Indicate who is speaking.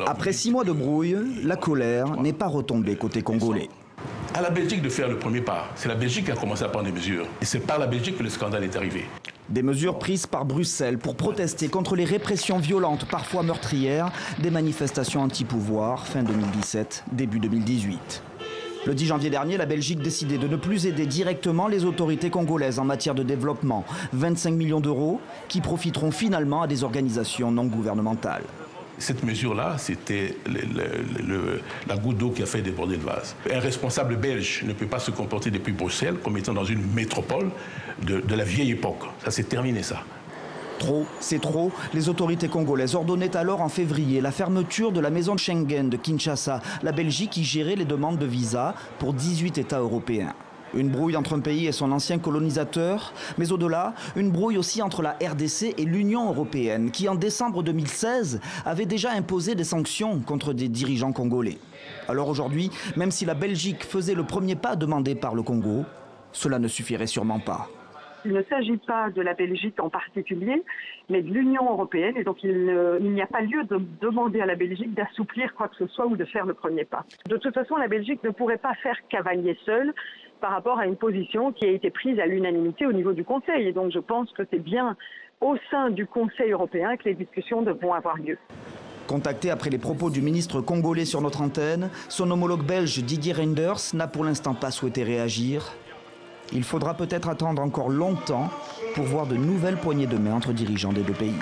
Speaker 1: Après 6 mois de brouille, la colère n'est pas retombée côté congolais.
Speaker 2: À la Belgique de faire le premier pas. C'est la Belgique qui a commencé à prendre des mesures. Et c'est par la Belgique que le scandale est arrivé.
Speaker 1: Des mesures prises par Bruxelles pour protester contre les répressions violentes, parfois meurtrières, des manifestations anti-pouvoir, fin 2017, début 2018. Le 10 janvier dernier, la Belgique décidait de ne plus aider directement les autorités congolaises en matière de développement. 25 millions d'euros qui profiteront finalement à des organisations non gouvernementales.
Speaker 2: Cette mesure-là, c'était la goutte d'eau qui a fait déborder le vase. Un responsable belge ne peut pas se comporter depuis Bruxelles comme étant dans une métropole de la vieille époque. Ça, c'est terminé, ça.
Speaker 1: Trop, c'est trop. Les autorités congolaises ordonnaient alors en février la fermeture de la maison de Schengen de Kinshasa, la Belgique y gérait les demandes de visa pour 18 États européens. Une brouille entre un pays et son ancien colonisateur, mais au-delà, une brouille aussi entre la RDC et l'Union européenne, qui en décembre 2016 avait déjà imposé des sanctions contre des dirigeants congolais. Alors aujourd'hui, même si la Belgique faisait le premier pas demandé par le Congo, cela ne suffirait sûrement pas.
Speaker 3: Il ne s'agit pas de la Belgique en particulier, mais de l'Union européenne. Et donc, il n'y a pas lieu de demander à la Belgique d'assouplir quoi que ce soit ou de faire le premier pas. De toute façon, la Belgique ne pourrait pas faire cavalier seule par rapport à une position qui a été prise à l'unanimité au niveau du Conseil. Et donc, je pense que c'est bien au sein du Conseil européen que les discussions devront avoir lieu.
Speaker 1: Contacté après les propos du ministre congolais sur notre antenne, son homologue belge Didier Reynders n'a pour l'instant pas souhaité réagir. Il faudra peut-être attendre encore longtemps pour voir de nouvelles poignées de main entre dirigeants des deux pays.